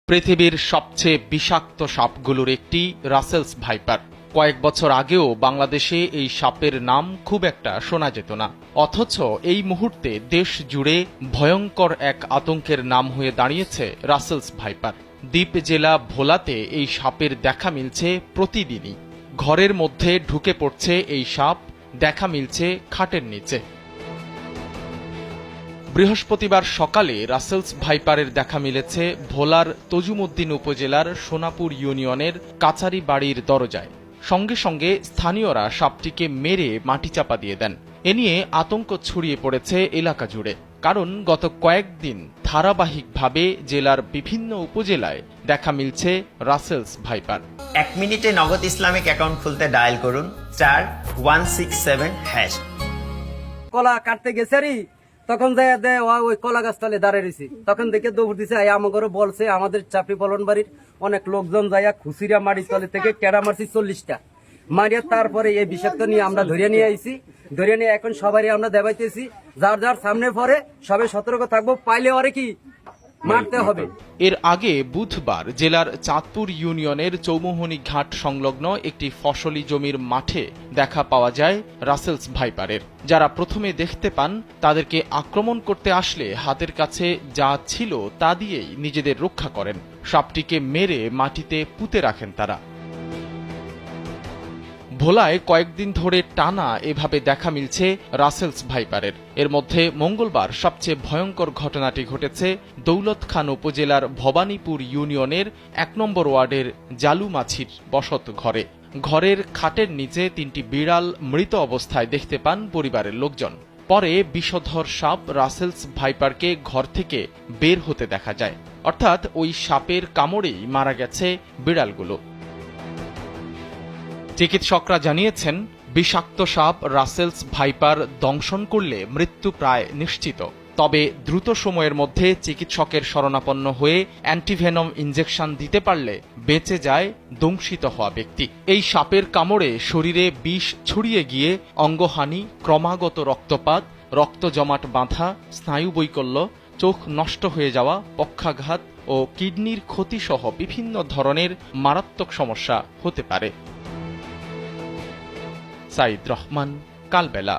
পৃথিবীর সবচেয়ে বিষাক্ত সাপগুলোর একটি রাসেলস ভাইপার। কয়েক বছর আগেও বাংলাদেশে এই সাপের নাম খুব একটা শোনা যেত না, অথচ এই মুহূর্তে দেশ জুড়ে ভয়ঙ্কর এক আতঙ্কের নাম হয়ে দাঁড়িয়েছে রাসেলস ভাইপার। দ্বীপ জেলা ভোলাতে এই সাপের দেখা মিলছে প্রতিদিনই। ঘরের মধ্যে ঢুকে পড়ছে এই সাপ, দেখা মিলছে খাটের নিচে। বৃহস্পতিবার সকালে রাসেলস ভাইপারের দেখা মিলেছে ভোলার তজুমউদ্দিন উপজেলার সোনাপুর ইউনিয়নের কাছারি বাড়ির দরজায়। সঙ্গে সঙ্গে স্থানীয়রা সাপটিকে মেরে মাটি চাপা দিয়ে দেন। এ নিয়ে আতঙ্ক ছড়িয়ে পড়েছে এলাকা জুড়ে, কারণ গত কয়েকদিন ধারাবাহিকভাবে জেলার বিভিন্ন উপজেলায় দেখা মিলছে রাসেলস ভাইপার। 1 মিনিটে নগদ ইসলামিক অ্যাকাউন্ট খুলতে ডায়াল করুন *167#। কলা কাটতে গেছে রে, তখন ওই কলা গাছ তলে দাঁড়িয়ে রয়েছি, তখন দেখে দৌড় দিছে। আমাকে বলছে আমাদের চাপড়ি পলন বাড়ির অনেক লোকজন যাইয়া খুশিরা মারি তলে থেকে কেড়া মারছি 40টা মারিয়া। তারপরে এই বিষাক্ত নিয়ে আমরা ধরে নিয়ে আইছি, ধরে নিয়ে এখন সবারই আমরা দেবাইতেছি। যার যার সামনে পরে সবাই সতর্ক থাকবো, পাইলে ওরে কি মারতে হবে। এর আগে বুধবার জেলার চাঁদপুর ইউনিয়নের চৌমুহনী ঘাট সংলগ্ন একটি ফসলি জমির মাঠে দেখা পাওয়া যায় রাসেলস ভাইপারের। যারা প্রথমে দেখতে পান তাদেরকে আক্রমণ করতে আসলে হাতের কাছে যা ছিল তা দিয়েই নিজেদের রক্ষা করেন। সাপটিকে মেরে মাটিতে পুঁতে রাখেন তারা। ভোলায় কয়েকদিন ধরে টানা এভাবে দেখা মিলছে রাসেলস ভাইপারের। এর মধ্যে মঙ্গলবার সবচেয়ে ভয়ঙ্কর ঘটনাটি ঘটেছে দৌলত খান উপজেলার ভবানীপুর ইউনিয়নের 1 নম্বর ওয়ার্ডের জালুমাছির বসত ঘরে। ঘরের খাটের নিচে 3টি বিড়াল মৃত অবস্থায় দেখতে পান পরিবারের লোকজন। পরে বিষধর সাপ রাসেলস ভাইপারকে ঘর থেকে বের হতে দেখা যায়, অর্থাৎ ওই সাপের কামড়েই মারা গেছে বিড়ালগুলো। চিকিৎসকরা জানিয়েছেন, বিষাক্ত সাপ রাসেলস ভাইপার দংশন করলে মৃত্যু প্রায় নিশ্চিত। তবে দ্রুত সময়ের মধ্যে চিকিৎসকের শরণাপন্ন হয়ে অ্যান্টিভেনম ইনজেকশন দিতে পারলে বেঁচে যায় দংশিত হওয়া ব্যক্তি। এই সাপের কামড়ে শরীরে বিষ ছড়িয়ে গিয়ে অঙ্গহানি, ক্রমাগত রক্তপাত, রক্ত জমাট বাঁধা, স্নায়ুবৈকল্য, চোখ নষ্ট হয়ে যাওয়া, পক্ষাঘাত ও কিডনির ক্ষতিসহ বিভিন্ন ধরনের মারাত্মক সমস্যা হতে পারে। সাইদ রহমান, কালবেলা।